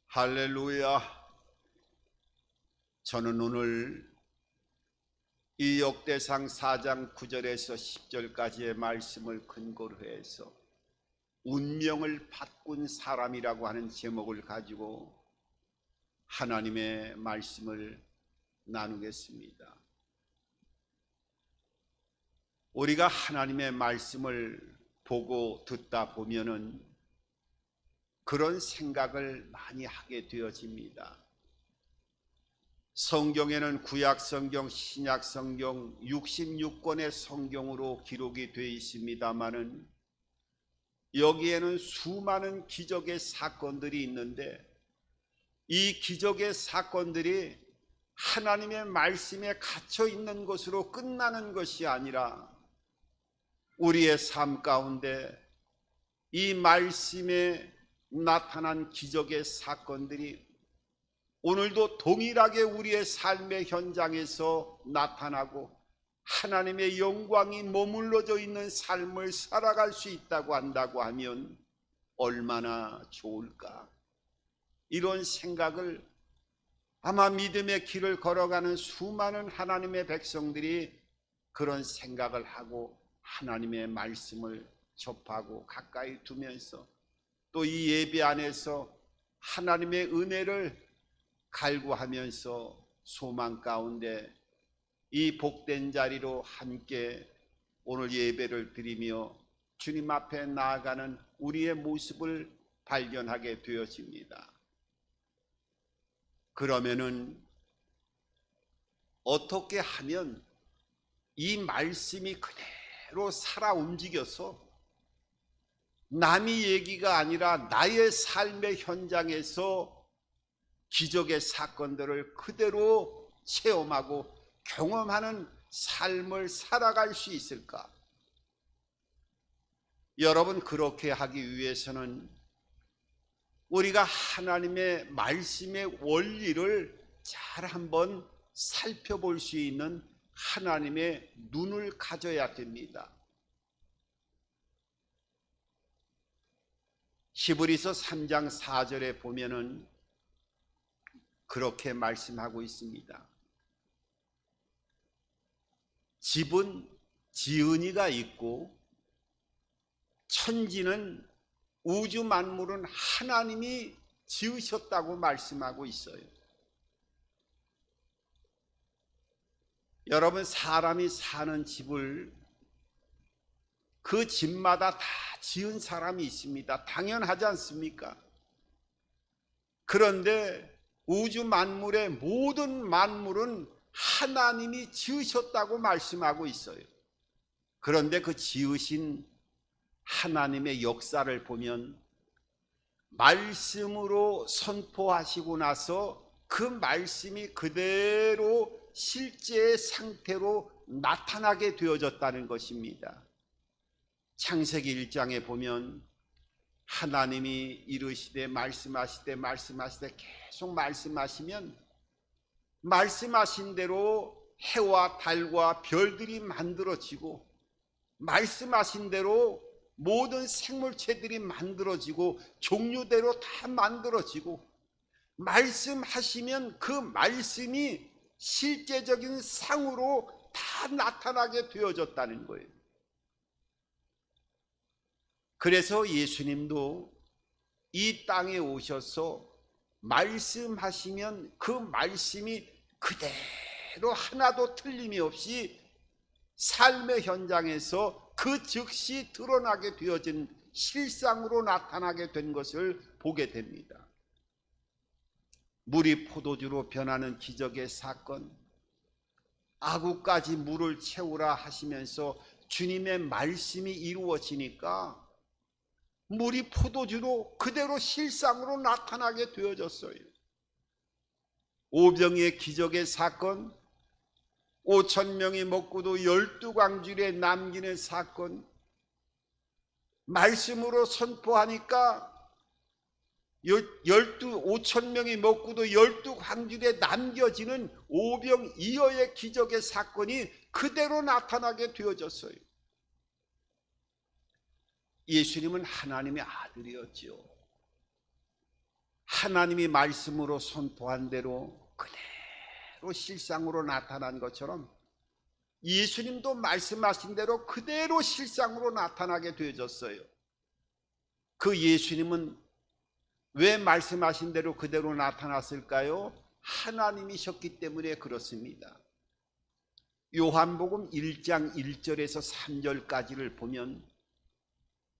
할렐루야. 저는 오늘 이 역대상 4장 9절에서 10절까지의 말씀을 근거로 해서 운명을 바꾼 사람이라고 하는 제목을 가지고 하나님의 말씀을 나누겠습니다. 우리가 하나님의 말씀을 보고 듣다 보면은 그런 생각을 많이 하게 되어집니다. 성경에는 구약 성경, 신약 성경 66권의 성경으로 기록이 되어 있습니다마는 여기에는 수많은 기적의 사건들이 있는데 이 기적의 사건들이 하나님의 말씀에 갇혀 있는 것으로 끝나는 것이 아니라 우리의 삶 가운데 이 말씀에 나타난 기적의 사건들이 오늘도 동일하게 우리의 삶의 현장에서 나타나고 하나님의 영광이 머물러져 있는 삶을 살아갈 수 있다고 한다고 하면 얼마나 좋을까. 이런 생각을 아마 믿음의 길을 걸어가는 수많은 하나님의 백성들이 그런 생각을 하고 하나님의 말씀을 접하고 가까이 두면서 또 이 예배 안에서 하나님의 은혜를 갈구하면서 소망 가운데 이 복된 자리로 함께 오늘 예배를 드리며 주님 앞에 나아가는 우리의 모습을 발견하게 되어집니다. 그러면은 어떻게 하면 이 말씀이 그대로 살아 움직여서 남의 얘기가 아니라 나의 삶의 현장에서 기적의 사건들을 그대로 체험하고 경험하는 삶을 살아갈 수 있을까? 여러분, 그렇게 하기 위해서는 우리가 하나님의 말씀의 원리를 잘 한번 살펴볼 수 있는 하나님의 눈을 가져야 됩니다. 히브리서 3장 4절에 보면은 그렇게 말씀하고 있습니다. 집은 지은이가 있고 천지는 우주 만물은 하나님이 지으셨다고 말씀하고 있어요. 여러분, 사람이 사는 집을 그 집마다 다 지은 사람이 있습니다. 당연하지 않습니까? 그런데 우주 만물의 모든 만물은 하나님이 지으셨다고 말씀하고 있어요. 그런데 그 지으신 하나님의 역사를 보면 말씀으로 선포하시고 나서 그 말씀이 그대로 실제의 상태로 나타나게 되어졌다는 것입니다. 창세기 1장에 보면 하나님이 이르시되 말씀하시되 계속 말씀하시면 말씀하신 대로 해와 달과 별들이 만들어지고 말씀하신 대로 모든 생물체들이 만들어지고 종류대로 다 만들어지고 말씀하시면 그 말씀이 실제적인 상으로 다 나타나게 되어졌다는 거예요. 그래서 예수님도 이 땅에 오셔서 말씀하시면 그 말씀이 그대로 하나도 틀림이 없이 삶의 현장에서 그 즉시 드러나게 되어진 실상으로 나타나게 된 것을 보게 됩니다. 물이 포도주로 변하는 기적의 사건, 아구까지 물을 채우라 하시면서 주님의 말씀이 이루어지니까 물이 포도주로 그대로 실상으로 나타나게 되어졌어요. 오병이의 기적의 사건, 5,000명이 먹고도 12광주리에 남기는 사건, 말씀으로 선포하니까 5,000명이 먹고도 12광주리에 남겨지는 오병이어의 기적의 사건이 그대로 나타나게 되어졌어요. 예수님은 하나님의 아들이었죠. 하나님이 말씀으로 선포한 대로 그대로 실상으로 나타난 것처럼 예수님도 말씀하신 대로 그대로 실상으로 나타나게 되어졌어요. 그 예수님은 왜 말씀하신 대로 그대로 나타났을까요? 하나님이셨기 때문에 그렇습니다. 요한복음 1장 1절에서 3절까지를 보면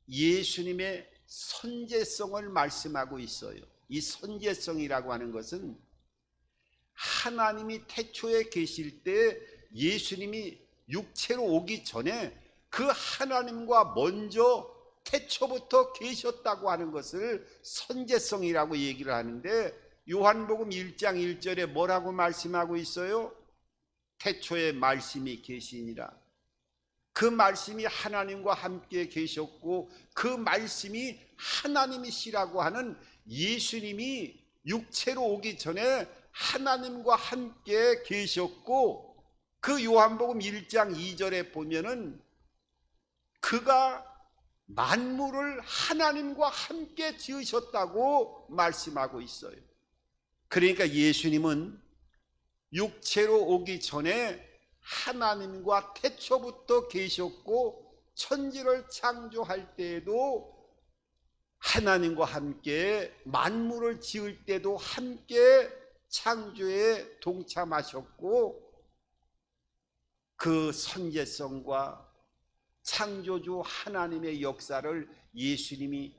예수님의 선제성을 말씀하고 있어요. 이 선제성이라고 하는 것은 하나님이 태초에 계실 때 예수님이 육체로 오기 전에 그 하나님과 먼저 태초부터 계셨다고 하는 것을 선제성이라고 얘기를 하는데, 요한복음 1장 1절에 뭐라고 말씀하고 있어요? 태초에 말씀이 계시니라. 그 말씀이 하나님과 함께 계셨고 그 말씀이 하나님이시라고 하는 예수님이 육체로 오기 전에 하나님과 함께 계셨고, 그 요한복음 1장 2절에 보면은 그가 만물을 하나님과 함께 지으셨다고 말씀하고 있어요. 그러니까 예수님은 육체로 오기 전에 하나님과 태초부터 계셨고, 천지를 창조할 때에도 하나님과 함께, 만물을 지을 때도 함께 창조에 동참하셨고, 그 선제성과 창조주 하나님의 역사를 예수님이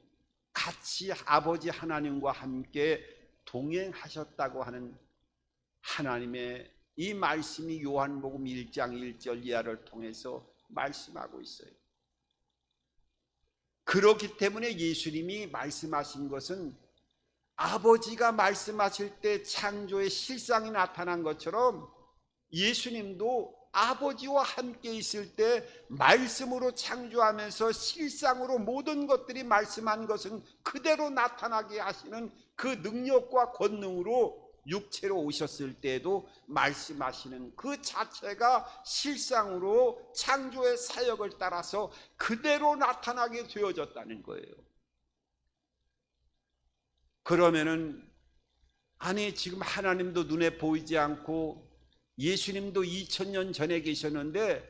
같이 아버지 하나님과 함께 동행하셨다고 하는 하나님의 이 말씀이 요한복음 1장 1절 이하를 통해서 말씀하고 있어요. 그렇기 때문에 예수님이 말씀하신 것은 아버지가 말씀하실 때 창조의 실상이 나타난 것처럼 예수님도 아버지와 함께 있을 때 말씀으로 창조하면서 실상으로 모든 것들이 말씀한 것은 그대로 나타나게 하시는 그 능력과 권능으로 육체로 오셨을 때에도 말씀하시는 그 자체가 실상으로 창조의 사역을 따라서 그대로 나타나게 되어졌다는 거예요. 그러면은 아니, 지금 하나님도 눈에 보이지 않고 예수님도 2000년 전에 계셨는데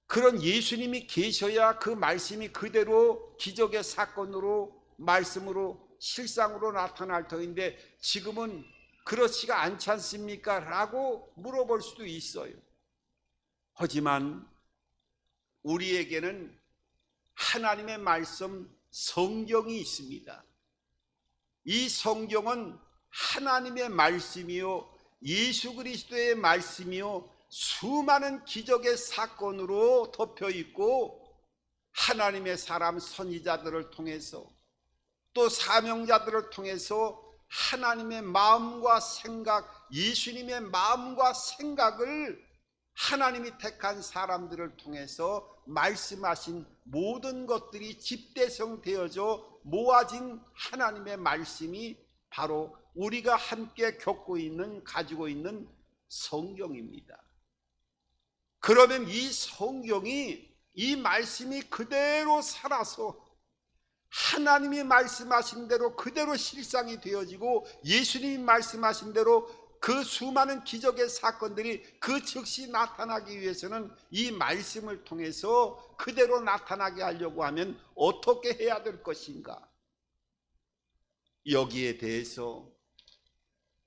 그런 예수님이 계셔야 그 말씀이 그대로 기적의 사건으로 말씀으로 실상으로 나타날 터인데 지금은 그렇지가 않지 않습니까? 라고 물어볼 수도 있어요. 하지만 우리에게는 하나님의 말씀 성경이 있습니다. 이 성경은 하나님의 말씀이요 예수 그리스도의 말씀이요 수많은 기적의 사건으로 덮여 있고, 하나님의 사람 선지자들을 통해서 또 사명자들을 통해서 하나님의 마음과 생각, 예수님의 마음과 생각을 하나님이 택한 사람들을 통해서 말씀하신 모든 것들이 집대성되어져 모아진 하나님의 말씀이 바로 우리가 함께 겪고 있는, 가지고 있는 성경입니다. 그러면 이 성경이, 이 말씀이 그대로 살아서 하나님이 말씀하신 대로 그대로 실상이 되어지고, 예수님이 말씀하신 대로 그 수많은 기적의 사건들이 그 즉시 나타나기 위해서는 이 말씀을 통해서 그대로 나타나게 하려고 하면 어떻게 해야 될 것인가? 여기에 대해서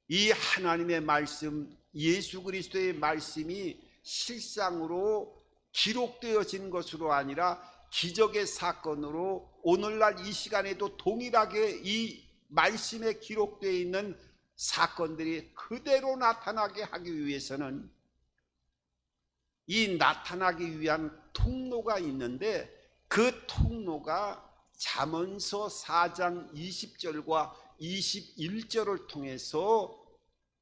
이 하나님의 말씀, 예수 그리스도의 말씀이 실상으로 기록되어진 것으로 아니라 기적의 사건으로 오늘날 이 시간에도 동일하게 이 말씀에 기록되어 있는 사건들이 그대로 나타나게 하기 위해서는 이 나타나기 위한 통로가 있는데, 그 통로가 잠언서 4장 20절과 21절을 통해서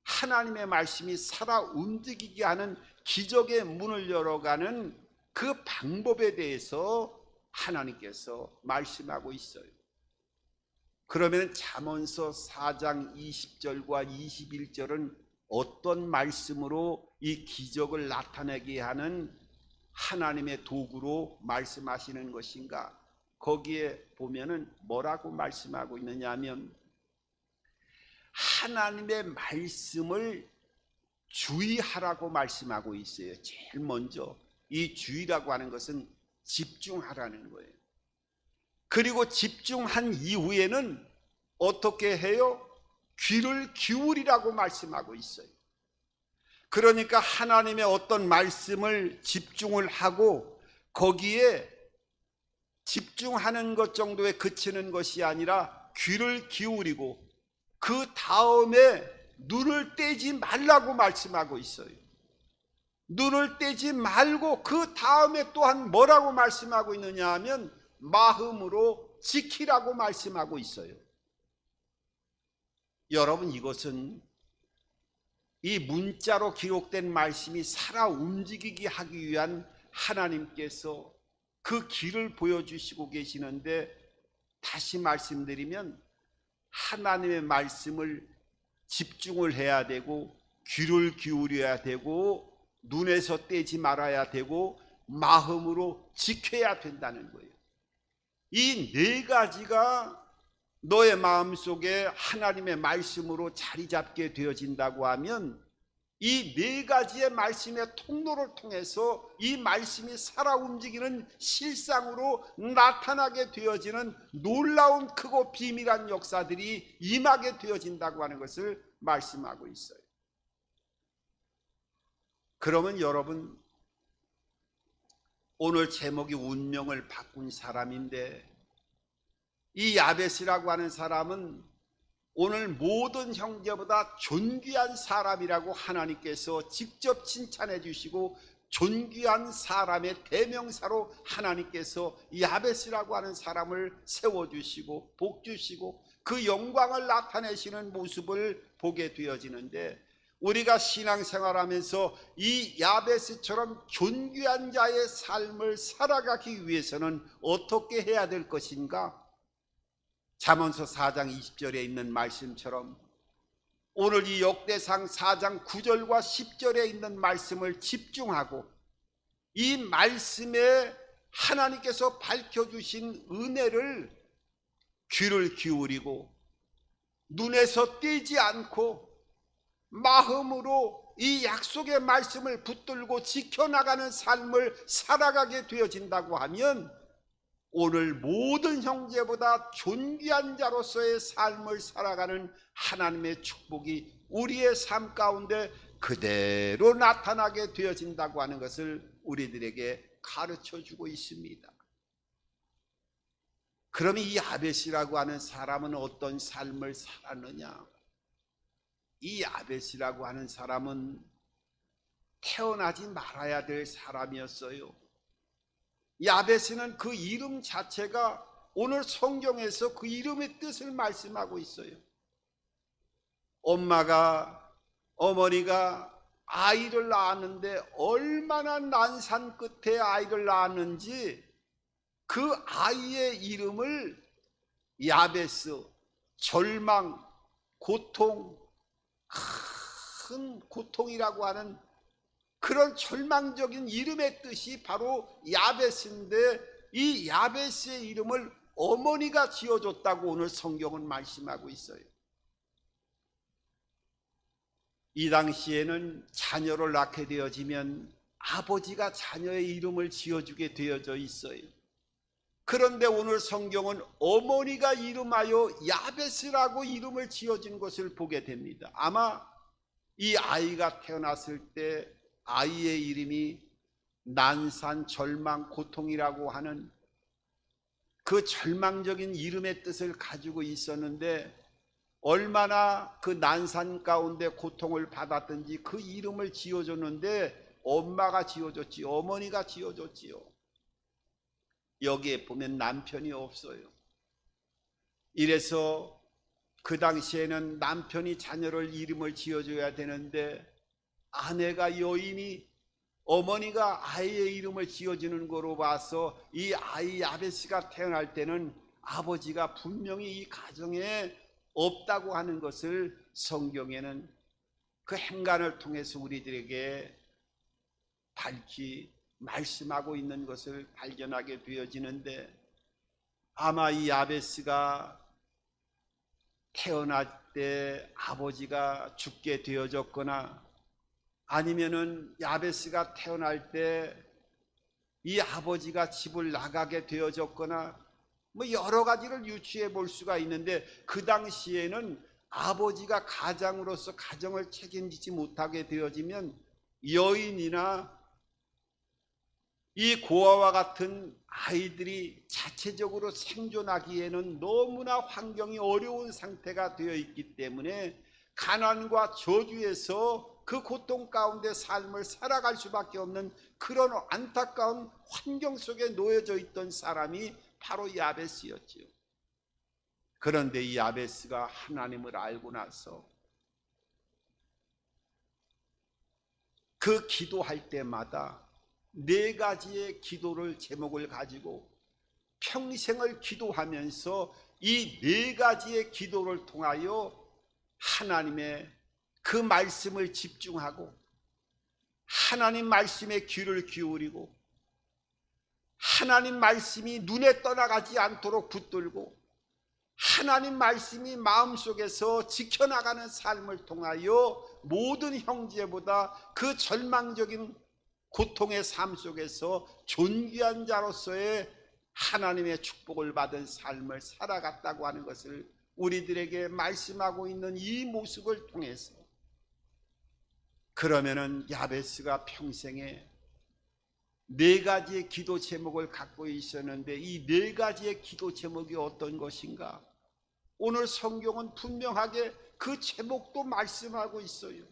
하나님의 말씀이 살아 움직이게 하는 기적의 문을 열어가는 그 방법에 대해서 하나님께서 말씀하고 있어요. 그러면 잠언서 4장 20절과 21절은 어떤 말씀으로 이 기적을 나타내게 하는 하나님의 도구로 말씀하시는 것인가? 거기에 보면은 뭐라고 말씀하고 있느냐 하면 하나님의 말씀을 주의하라고 말씀하고 있어요. 제일 먼저 이 주의라고 하는 것은 집중하라는 거예요. 그리고 집중한 이후에는 어떻게 해요? 귀를 기울이라고 말씀하고 있어요. 그러니까 하나님의 어떤 말씀을 집중을 하고 거기에 집중하는 것 정도에 그치는 것이 아니라 귀를 기울이고 그 다음에 눈을 떼지 말라고 말씀하고 있어요. 눈을 떼지 말고 그 다음에 또한 뭐라고 말씀하고 있느냐 하면 마음으로 지키라고 말씀하고 있어요. 여러분, 이것은 이 문자로 기록된 말씀이 살아 움직이게 하기 위한 하나님께서 그 길을 보여주시고 계시는데, 다시 말씀드리면 하나님의 말씀을 집중을 해야 되고 귀를 기울여야 되고 눈에서 떼지 말아야 되고 마음으로 지켜야 된다는 거예요. 이 네 가지가 너의 마음속에 하나님의 말씀으로 자리 잡게 되어진다고 하면 이 네 가지의 말씀의 통로를 통해서 이 말씀이 살아 움직이는 실상으로 나타나게 되어지는 놀라운 크고 비밀한 역사들이 임하게 되어진다고 하는 것을 말씀하고 있어요. 그러면 여러분, 오늘 제목이 운명을 바꾼 사람인데, 이 야베스라고 하는 사람은 오늘 모든 형제보다 존귀한 사람이라고 하나님께서 직접 칭찬해 주시고 존귀한 사람의 대명사로 하나님께서 야베스라고 하는 사람을 세워주시고 복주시고 그 영광을 나타내시는 모습을 보게 되어지는데, 우리가 신앙생활하면서 이 야베스처럼 존귀한 자의 삶을 살아가기 위해서는 어떻게 해야 될 것인가? 잠언서 4장 20절에 있는 말씀처럼 오늘 이 역대상 4장 9절과 10절에 있는 말씀을 집중하고 이 말씀에 하나님께서 밝혀주신 은혜를 귀를 기울이고 눈에서 떼지 않고 마음으로 이 약속의 말씀을 붙들고 지켜나가는 삶을 살아가게 되어진다고 하면 오늘 모든 형제보다 존귀한 자로서의 삶을 살아가는 하나님의 축복이 우리의 삶 가운데 그대로 나타나게 되어진다고 하는 것을 우리들에게 가르쳐주고 있습니다. 그럼 이 야벳이라고 하는 사람은 어떤 삶을 살았느냐? 이 야벳이라고 하는 사람은 태어나지 말아야 될 사람이었어요. 야베스는 그 이름 자체가 오늘 성경에서 그 이름의 뜻을 말씀하고 있어요. 어머니가 아이를 낳았는데 얼마나 난산 끝에 아이를 낳았는지 그 아이의 이름을 야베스, 절망, 고통, 큰 고통이라고 하는 그런 절망적인 이름의 뜻이 바로 야베스인데, 이 야베스의 이름을 어머니가 지어줬다고 오늘 성경은 말씀하고 있어요. 이 당시에는 자녀를 낳게 되어지면 아버지가 자녀의 이름을 지어주게 되어져 있어요. 그런데 오늘 성경은 어머니가 이름하여 야베스라고 이름을 지어준 것을 보게 됩니다. 아마 이 아이가 태어났을 때 아이의 이름이 난산, 절망, 고통이라고 하는 그 절망적인 이름의 뜻을 가지고 있었는데, 얼마나 그 난산 가운데 고통을 받았든지 그 이름을 지어줬는데 엄마가 지어줬지요, 어머니가 지어줬지요. 여기에 보면 남편이 없어요. 이래서 그 당시에는 남편이 자녀를 이름을 지어줘야 되는데, 아내가 여인이 어머니가 아이의 이름을 지어주는 거로 봐서 이 아이 야베스가 태어날 때는 아버지가 분명히 이 가정에 없다고 하는 것을 성경에는 그 행간을 통해서 우리들에게 밝히 말씀하고 있는 것을 발견하게 되어지는데, 아마 이 야베스가 태어날 때 아버지가 죽게 되어졌거나 아니면은 야베스가 태어날 때 이 아버지가 집을 나가게 되어졌거나 뭐 여러 가지를 유추해 볼 수가 있는데, 그 당시에는 아버지가 가장으로서 가정을 책임지지 못하게 되어지면 여인이나 이 고아와 같은 아이들이 자체적으로 생존하기에는 너무나 환경이 어려운 상태가 되어 있기 때문에 가난과 저주에서 그 고통 가운데 삶을 살아갈 수밖에 없는 그런 안타까운 환경 속에 놓여져 있던 사람이 바로 야베스였지요. 그런데 이 야베스가 하나님을 알고 나서 그 기도할 때마다 4가지의 기도를 제목을 가지고 평생을 기도하면서 이 4가지의 기도를 통하여 하나님의 그 말씀을 집중하고 하나님 말씀에 귀를 기울이고 하나님 말씀이 눈에 떠나가지 않도록 붙들고 하나님 말씀이 마음속에서 지켜나가는 삶을 통하여 모든 형제보다 그 절망적인 고통의 삶 속에서 존귀한 자로서의 하나님의 축복을 받은 삶을 살아갔다고 하는 것을 우리들에게 말씀하고 있는 이 모습을 통해서, 그러면은 야베스가 평생에 4가지의 기도 제목을 갖고 있었는데 이 4가지의 기도 제목이 어떤 것인가? 오늘 성경은 분명하게 그 제목도 말씀하고 있어요.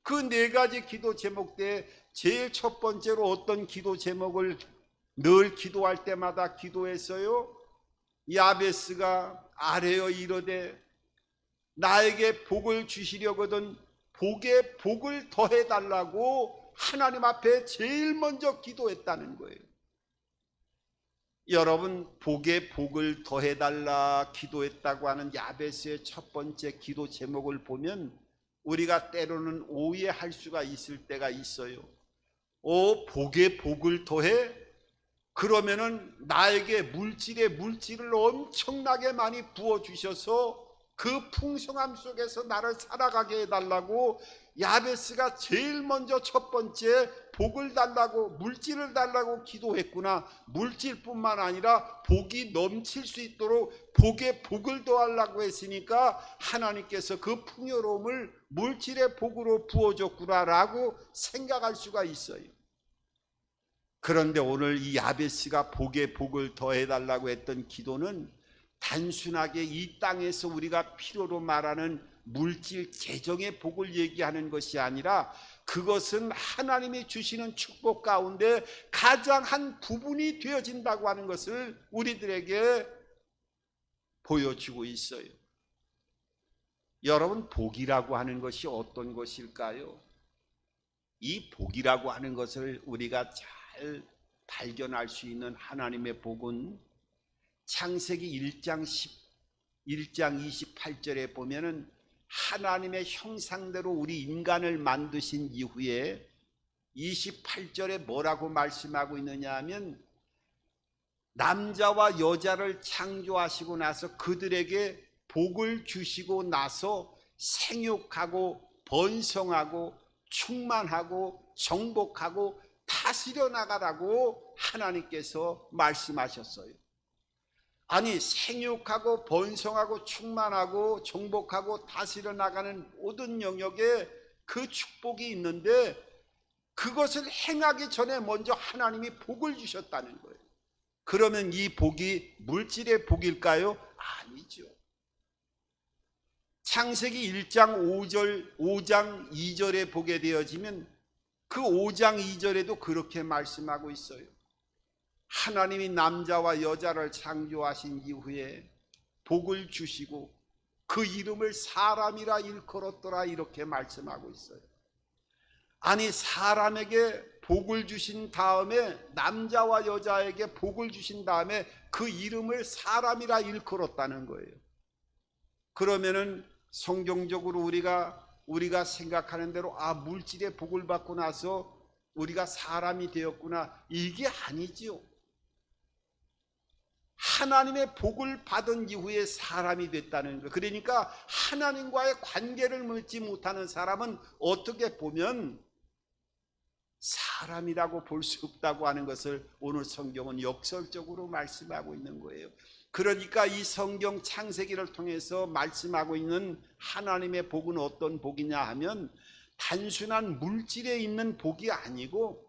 그 4가지 기도 제목 때 제일 첫 번째로 어떤 기도 제목을 늘 기도할 때마다 기도했어요? 야베스가 아뢰어 이르되 나에게 복을 주시려거든 복에 복을 더해달라고 하나님 앞에 제일 먼저 기도했다는 거예요. 여러분, 복에 복을 더해달라 기도했다고 하는 야베스의 첫 번째 기도 제목을 보면 우리가 때로는 오해할 수가 있을 때가 있어요. 복에 복을 더해? 그러면은 나에게 물질에 물질을 엄청나게 많이 부어주셔서 그 풍성함 속에서 나를 살아가게 해달라고 야베스가 제일 먼저 첫 번째 복을 달라고, 물질을 달라고 기도했구나. 물질뿐만 아니라 복이 넘칠 수 있도록 복에 복을 더하려고 했으니까 하나님께서 그 풍요로움을 물질의 복으로 부어줬구나 라고 생각할 수가 있어요. 그런데 오늘 이 야베스가 복에 복을 더해달라고 했던 기도는 단순하게 이 땅에서 우리가 필요로 말하는 물질 재정의 복을 얘기하는 것이 아니라 그것은 하나님이 주시는 축복 가운데 가장 한 부분이 되어진다고 하는 것을 우리들에게 보여주고 있어요. 여러분, 복이라고 하는 것이 어떤 것일까요? 이 복이라고 하는 것을 우리가 잘 발견할 수 있는 하나님의 복은 창세기 1장 28절에 보면은 하나님의 형상대로 우리 인간을 만드신 이후에 28절에 뭐라고 말씀하고 있느냐 하면 남자와 여자를 창조하시고 나서 그들에게 복을 주시고 나서 생육하고 번성하고 충만하고 정복하고 다스려 나가라고 하나님께서 말씀하셨어요. 아니, 생육하고 번성하고 충만하고 정복하고 다스려 나가는 모든 영역에 그 축복이 있는데 그것을 행하기 전에 먼저 하나님이 복을 주셨다는 거예요. 그러면 이 복이 물질의 복일까요? 아니죠. 창세기 1장 5장 2절에 보게 되어지면 그 5장 2절에도 그렇게 말씀하고 있어요. 하나님이 남자와 여자를 창조하신 이후에 복을 주시고 그 이름을 사람이라 일컬었더라 이렇게 말씀하고 있어요. 아니, 사람에게 복을 주신 다음에 남자와 여자에게 복을 주신 다음에 그 이름을 사람이라 일컬었다는 거예요. 그러면은 성경적으로 우리가 생각하는 대로 물질의 복을 받고 나서 우리가 사람이 되었구나, 이게 아니지요. 하나님의 복을 받은 이후에 사람이 됐다는 거. 그러니까 하나님과의 관계를 맺지 못하는 사람은 어떻게 보면 사람이라고 볼 수 없다고 하는 것을 오늘 성경은 역설적으로 말씀하고 있는 거예요. 그러니까 이 성경 창세기를 통해서 말씀하고 있는 하나님의 복은 어떤 복이냐 하면 단순한 물질에 있는 복이 아니고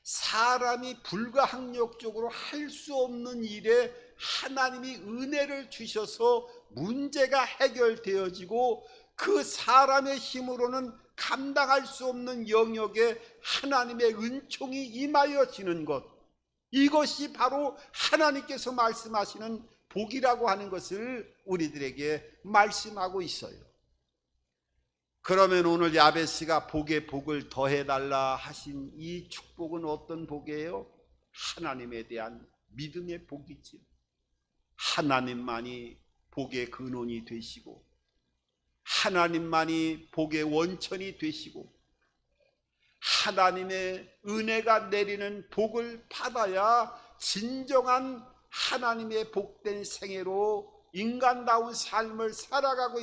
사람이 불가항력적으로 할 수 없는 일에 하나님이 은혜를 주셔서 문제가 해결되어지고 그 사람의 힘으로는 감당할 수 없는 영역에 하나님의 은총이 임하여지는 것, 이것이 바로 하나님께서 말씀하시는 복이라고 하는 것을 우리들에게 말씀하고 있어요. 그러면 오늘 야베스가 복에 복을 더해달라 하신 이 축복은 어떤 복이에요? 하나님에 대한 믿음의 복이지요. 하나님만이 복의 근원이 되시고 하나님만이 복의 원천이 되시고 하나님의 은혜가 내리는 복을 받아야 진정한 하나님의 복된 생애로 인간다운 삶을 살아가고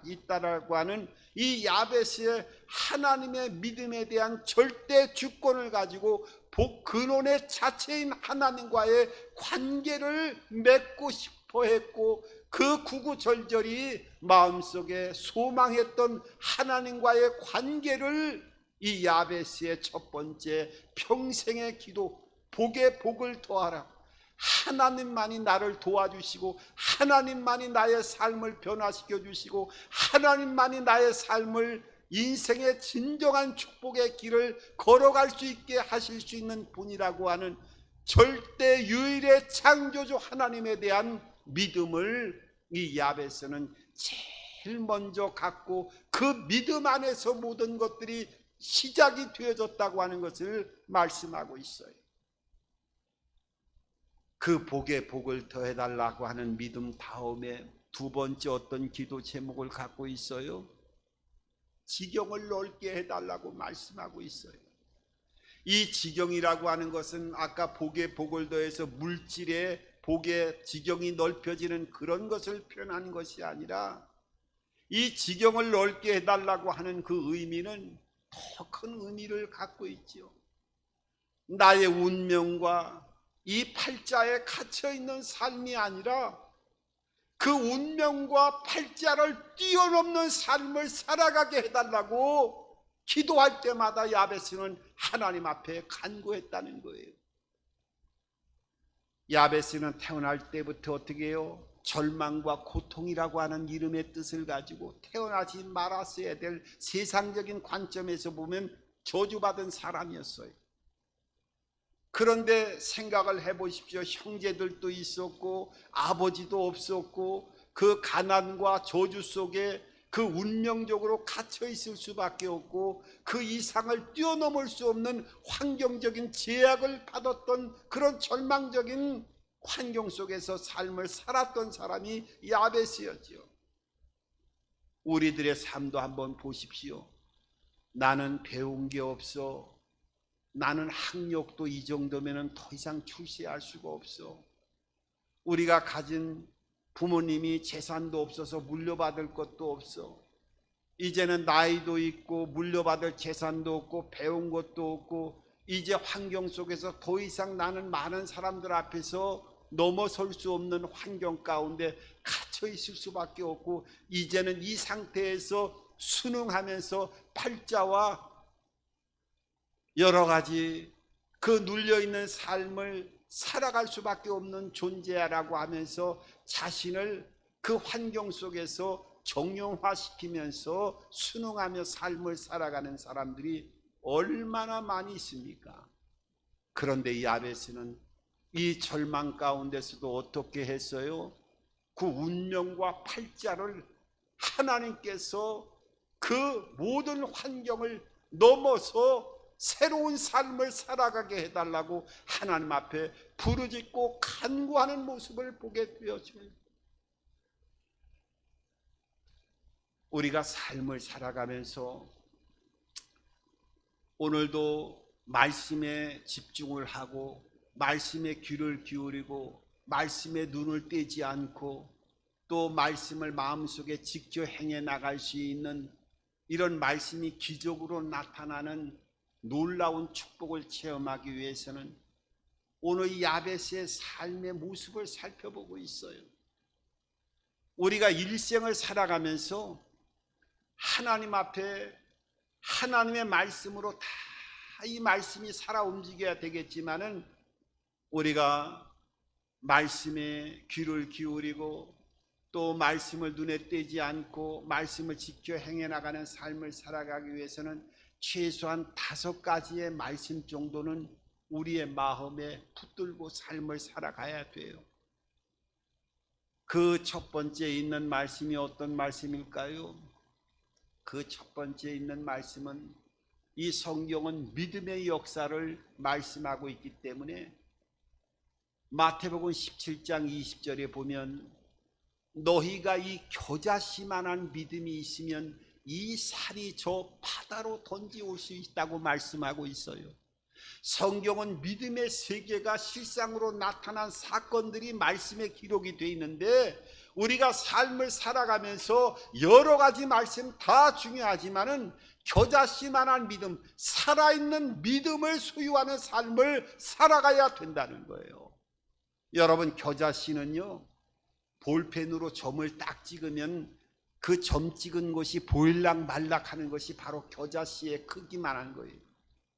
있다라고 하는 이 야베스의 하나님의 믿음에 대한 절대 주권을 가지고 복 근원의 자체인 하나님과의 관계를 맺고 싶어 했고 그 구구절절히 마음속에 소망했던 하나님과의 관계를 이 야베스의 첫 번째 평생의 기도, 복에 복을 더하라. 하나님만이 나를 도와주시고 하나님만이 나의 삶을 변화시켜 주시고 하나님만이 나의 삶을 인생의 진정한 축복의 길을 걸어갈 수 있게 하실 수 있는 분이라고 하는 절대 유일의 창조주 하나님에 대한 믿음을 이 야베스는 제일 먼저 갖고 그 믿음 안에서 모든 것들이 시작이 되어졌다고 하는 것을 말씀하고 있어요. 그 복에 복을 더해달라고 하는 믿음 다음에 두 번째 어떤 기도 제목을 갖고 있어요? 지경을 넓게 해달라고 말씀하고 있어요. 이 지경이라고 하는 것은 아까 복에 복을 더해서 물질의 복의 지경이 넓혀지는 그런 것을 표현하는 것이 아니라 이 지경을 넓게 해달라고 하는 그 의미는 더 큰 의미를 갖고 있죠. 나의 운명과 이 팔자에 갇혀있는 삶이 아니라 그 운명과 팔자를 뛰어넘는 삶을 살아가게 해달라고 기도할 때마다 야베스는 하나님 앞에 간구했다는 거예요. 야베스는 태어날 때부터 어떻게 해요? 절망과 고통이라고 하는 이름의 뜻을 가지고 태어나지 말았어야 될 세상적인 관점에서 보면 저주받은 사람이었어요. 그런데 생각을 해보십시오. 형제들도 있었고 아버지도 없었고 그 가난과 저주 속에 그 운명적으로 갇혀 있을 수밖에 없고 그 이상을 뛰어넘을 수 없는 환경적인 제약을 받았던 그런 절망적인 환경 속에서 삶을 살았던 사람이 야베스였지요. 우리들의 삶도 한번 보십시오. 나는 배운 게 없어. 나는 학력도 이 정도면 더 이상 출세할 수가 없어. 우리가 가진 부모님이 재산도 없어서 물려받을 것도 없어. 이제는 나이도 있고 물려받을 재산도 없고 배운 것도 없고 이제 환경 속에서 더 이상 나는 많은 사람들 앞에서 넘어설 수 없는 환경 가운데 갇혀 있을 수밖에 없고 이제는 이 상태에서 순응하면서 팔자와 여러 가지 그 눌려있는 삶을 살아갈 수밖에 없는 존재라고 하면서 자신을 그 환경 속에서 정형화시키면서 순응하며 삶을 살아가는 사람들이 얼마나 많이 있습니까? 그런데 이 야베스는 이 절망 가운데서도 어떻게 했어요? 그 운명과 팔자를 하나님께서 그 모든 환경을 넘어서 새로운 삶을 살아가게 해달라고 하나님 앞에 부르짖고 간구하는 모습을 보게 되었습니다. 우리가 삶을 살아가면서 오늘도 말씀에 집중을 하고 말씀에 귀를 기울이고 말씀에 눈을 떼지 않고 또 말씀을 마음속에 지켜 행해 나갈 수 있는 이런 말씀이 기적으로 나타나는 놀라운 축복을 체험하기 위해서는 오늘 이 야베스의 삶의 모습을 살펴보고 있어요. 우리가 일생을 살아가면서 하나님 앞에 하나님의 말씀으로 다 이 말씀이 살아 움직여야 되겠지만은 우리가 말씀에 귀를 기울이고 또 말씀을 눈에 떼지 않고 말씀을 지켜 행해 나가는 삶을 살아가기 위해서는 최소한 5가지의 말씀 정도는 우리의 마음에 붙들고 삶을 살아가야 돼요. 그 첫 번째 있는 말씀이 어떤 말씀일까요? 그 첫 번째 있는 말씀은 이 성경은 믿음의 역사를 말씀하고 있기 때문에 마태복음 17장 20절에 보면 너희가 이 겨자씨만한 믿음이 있으면 이 살이 저 바다로 던지올 수 있다고 말씀하고 있어요. 성경은 믿음의 세계가 실상으로 나타난 사건들이 말씀에 기록이 되어 있는데 우리가 삶을 살아가면서 여러 가지 말씀 다 중요하지만은 겨자씨만한 믿음, 살아있는 믿음을 소유하는 삶을 살아가야 된다는 거예요. 여러분, 겨자씨는요 볼펜으로 점을 딱 찍으면 그 점 찍은 곳이 보일락 말락 하는 것이 바로 겨자씨의 크기만한 거예요.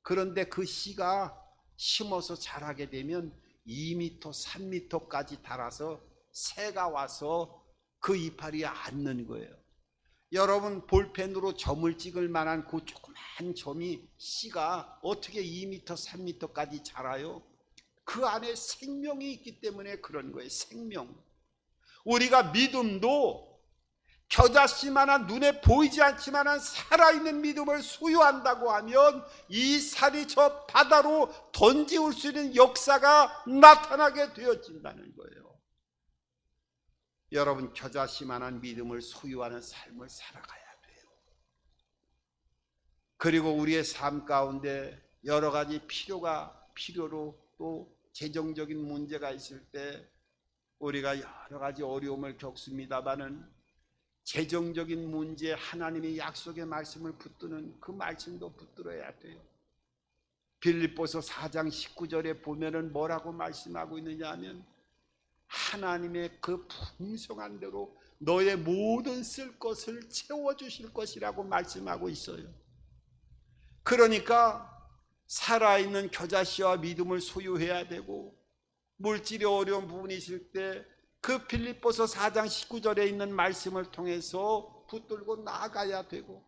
그런데 그 씨가 심어서 자라게 되면 2m, 3m까지 달아서 새가 와서 그 이파리에 앉는 거예요. 여러분, 볼펜으로 점을 찍을 만한 그 조그만 점이 씨가 어떻게 2m, 3m까지 자라요? 그 안에 생명이 있기 때문에 그런 거예요. 생명. 우리가 믿음도 겨자씨만한 눈에 보이지 않지만한 살아있는 믿음을 소유한다고 하면 이 살이 저 바다로 던지올 수 있는 역사가 나타나게 되어진다는 거예요. 여러분, 겨자씨만한 믿음을 소유하는 삶을 살아가야 돼요. 그리고 우리의 삶 가운데 여러 가지 필요로 또 재정적인 문제가 있을 때 우리가 여러 가지 어려움을 겪습니다마는 재정적인 문제에 하나님의 약속의 말씀을 붙드는 그 말씀도 붙들어야 돼요. 빌립보서 4장 19절에 보면은 뭐라고 말씀하고 있느냐 하면 하나님의 그 풍성한 대로 너의 모든 쓸 것을 채워주실 것이라고 말씀하고 있어요. 그러니까 살아있는 겨자씨와 믿음을 소유해야 되고 물질이 어려운 부분이 있을 때 그 빌립보서 4장 19절에 있는 말씀을 통해서 붙들고 나아가야 되고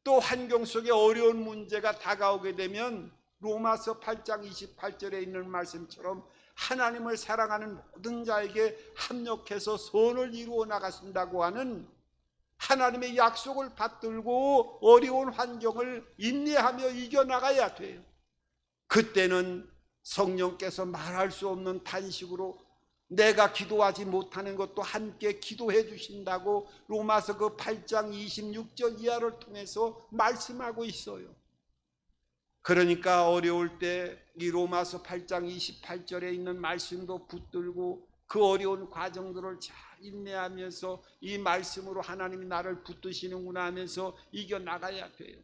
또 환경 속에 어려운 문제가 다가오게 되면 로마서 8장 28절에 있는 말씀처럼 하나님을 사랑하는 모든 자에게 합력해서 선을 이루어 나가신다고 하는 하나님의 약속을 받들고 어려운 환경을 인내하며 이겨나가야 돼요. 그때는 성령께서 말할 수 없는 탄식으로 내가 기도하지 못하는 것도 함께 기도해 주신다고 로마서 그 8장 26절 이하를 통해서 말씀하고 있어요. 그러니까 어려울 때 이 로마서 8장 28절에 있는 말씀도 붙들고 그 어려운 과정들을 잘 인내하면서 이 말씀으로 하나님이 나를 붙드시는구나 하면서 이겨나가야 돼요.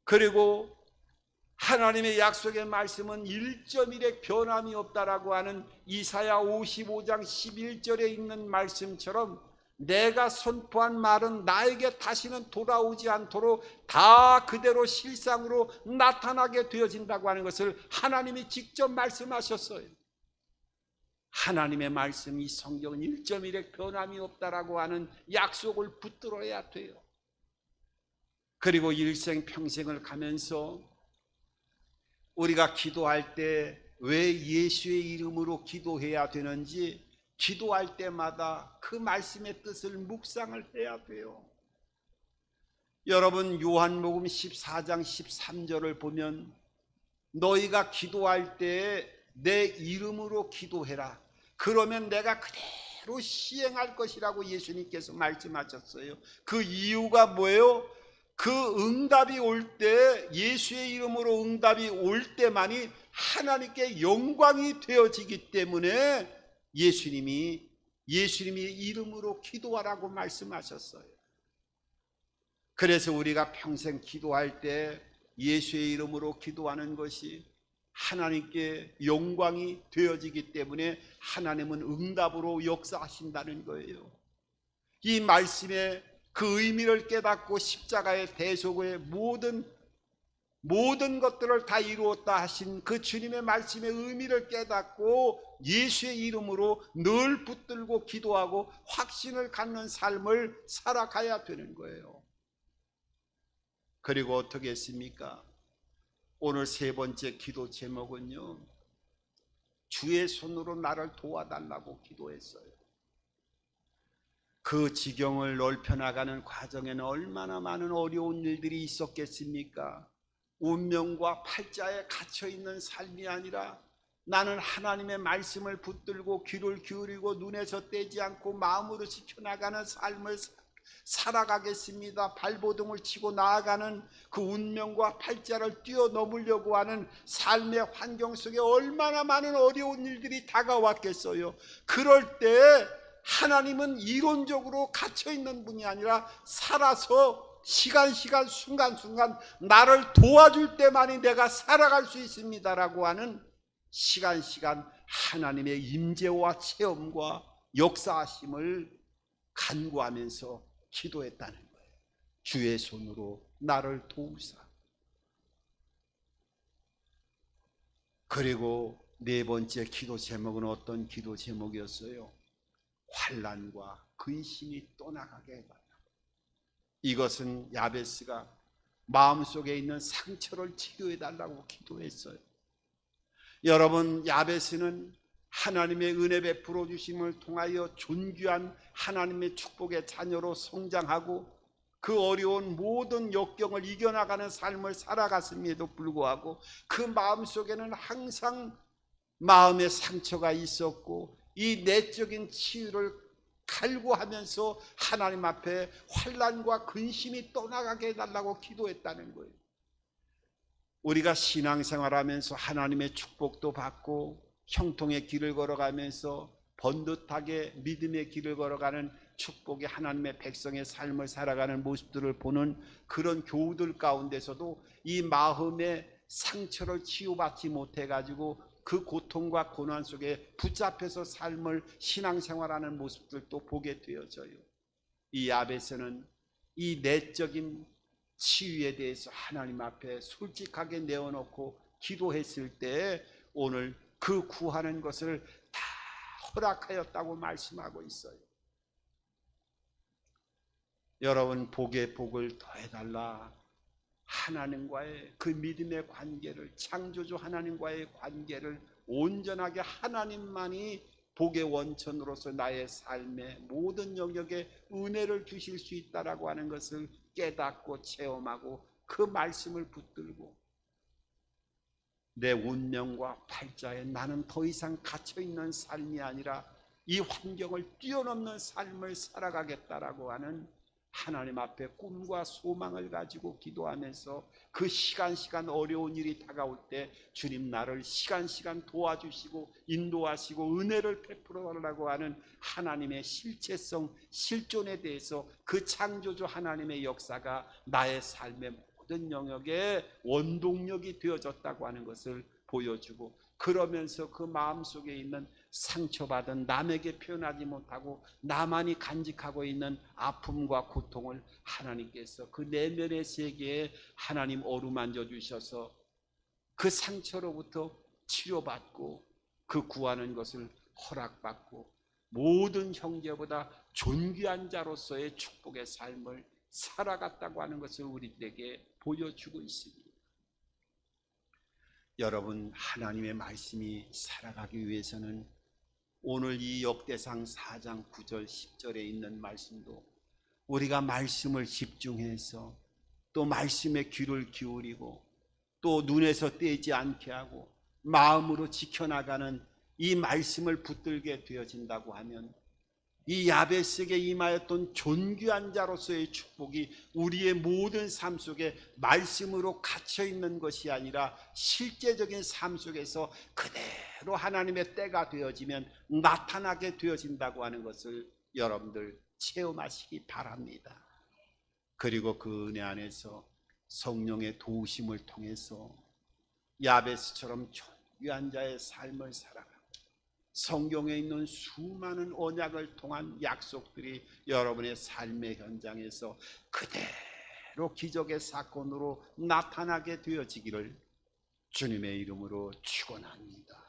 그리고 하나님의 약속의 말씀은 1.1의 변함이 없다라고 하는 이사야 55장 11절에 있는 말씀처럼 내가 선포한 말은 나에게 다시는 돌아오지 않도록 다 그대로 실상으로 나타나게 되어진다고 하는 것을 하나님이 직접 말씀하셨어요. 하나님의 말씀이 성경은 1.1의 변함이 없다라고 하는 약속을 붙들어야 돼요. 그리고 일생 평생을 가면서 우리가 기도할 때 왜 예수의 이름으로 기도해야 되는지 기도할 때마다 그 말씀의 뜻을 묵상을 해야 돼요. 여러분, 요한복음 14장 13절을 보면 너희가 기도할 때 내 이름으로 기도해라. 그러면 내가 그대로 시행할 것이라고 예수님께서 말씀하셨어요. 그 이유가 뭐예요? 그 응답이 올 때, 예수의 이름으로 응답이 올 때만이 하나님께 영광이 되어지기 때문에 예수님이 이름으로 기도하라고 말씀하셨어요. 그래서 우리가 평생 기도할 때 예수의 이름으로 기도하는 것이 하나님께 영광이 되어지기 때문에 하나님은 응답으로 역사하신다는 거예요. 이 말씀의 그 의미를 깨닫고 십자가의 대속의 모든 것들을 다 이루었다 하신 그 주님의 말씀의 의미를 깨닫고 예수의 이름으로 늘 붙들고 기도하고 확신을 갖는 삶을 살아가야 되는 거예요. 그리고 어떻게 했습니까? 오늘 세 번째 기도 제목은요, 주의 손으로 나를 도와달라고 기도했어요. 그 지경을 넓혀나가는 과정에는 얼마나 많은 어려운 일들이 있었겠습니까? 운명과 팔자에 갇혀있는 삶이 아니라 나는 하나님의 말씀을 붙들고 귀를 기울이고 눈에서 떼지 않고 마음으로 지켜나가는 삶을 살아가겠습니다. 발버둥을 치고 나아가는 그 운명과 팔자를 뛰어넘으려고 하는 삶의 환경 속에 얼마나 많은 어려운 일들이 다가왔겠어요. 그럴 때 하나님은 이론적으로 갇혀있는 분이 아니라 살아서 시간 순간순간 나를 도와줄 때만이 내가 살아갈 수 있습니다라고 하는 시간 하나님의 임재와 체험과 역사하심을 간구하면서 기도했다는 거예요. 주의 손으로 나를 도우사. 그리고 네 번째 기도 제목은 어떤 기도 제목이었어요? 환난과 근심이 떠나가게 해달라. 이것은 야베스가 마음속에 있는 상처를 치료해달라고 기도했어요. 여러분, 야베스는 하나님의 은혜 베풀어 주심을 통하여 존귀한 하나님의 축복의 자녀로 성장하고 그 어려운 모든 역경을 이겨나가는 삶을 살아갔음에도 불구하고 그 마음속에는 항상 마음의 상처가 있었고 이 내적인 치유를 갈구하면서 하나님 앞에 환난과 근심이 떠나가게 해달라고 기도했다는 거예요. 우리가 신앙생활하면서 하나님의 축복도 받고 형통의 길을 걸어가면서 번듯하게 믿음의 길을 걸어가는 축복의 하나님의 백성의 삶을 살아가는 모습들을 보는 그런 교우들 가운데서도 이 마음의 상처를 치유받지 못해가지고 그 고통과 고난 속에 붙잡혀서 삶을 신앙생활하는 모습들도 보게 되어져요. 이 야베스는 이 내적인 치유에 대해서 하나님 앞에 솔직하게 내어놓고 기도했을 때 오늘 그 구하는 것을 다 허락하였다고 말씀하고 있어요. 여러분, 복에 복을 더해달라. 하나님과의 그 믿음의 관계를, 창조주 하나님과의 관계를 온전하게 하나님만이 복의 원천으로서 나의 삶의 모든 영역에 은혜를 주실 수 있다라고 하는 것을 깨닫고 체험하고 그 말씀을 붙들고 내 운명과 팔자에 나는 더 이상 갇혀있는 삶이 아니라 이 환경을 뛰어넘는 삶을 살아가겠다라고 하는 하나님 앞에 꿈과 소망을 가지고 기도하면서 그 시간 어려운 일이 다가올 때 주님 나를 시간 도와주시고 인도하시고 은혜를 베풀어 달라고 하는 하나님의 실체성, 실존에 대해서 그 창조주 하나님의 역사가 나의 삶의 모든 영역에 원동력이 되어졌다고 하는 것을 보여주고, 그러면서 그 마음속에 있는 상처받은, 남에게 표현하지 못하고 나만이 간직하고 있는 아픔과 고통을 하나님께서 그 내면의 세계에 하나님 어루만져 주셔서 그 상처로부터 치료받고 그 구하는 것을 허락받고 모든 형제보다 존귀한 자로서의 축복의 삶을 살아갔다고 하는 것을 우리에게 보여주고 있습니다. 여러분, 하나님의 말씀이 살아가기 위해서는 오늘 이 역대상 4장 9절 10절에 있는 말씀도 우리가 말씀을 집중해서 또 말씀에 귀를 기울이고 또 눈에서 떼지 않게 하고 마음으로 지켜나가는 이 말씀을 붙들게 되어진다고 하면 이 야베스에게 임하였던 존귀한 자로서의 축복이 우리의 모든 삶 속에 말씀으로 갇혀 있는 것이 아니라 실제적인 삶 속에서 그대로 하나님의 때가 되어지면 나타나게 되어진다고 하는 것을 여러분들 체험하시기 바랍니다. 그리고 그 은혜 안에서 성령의 도우심을 통해서 야베스처럼 존귀한 자의 삶을 살아가 성경에 있는 수많은 언약을 통한 약속들이 여러분의 삶의 현장에서 그대로 기적의 사건으로 나타나게 되어지기를 주님의 이름으로 축원합니다.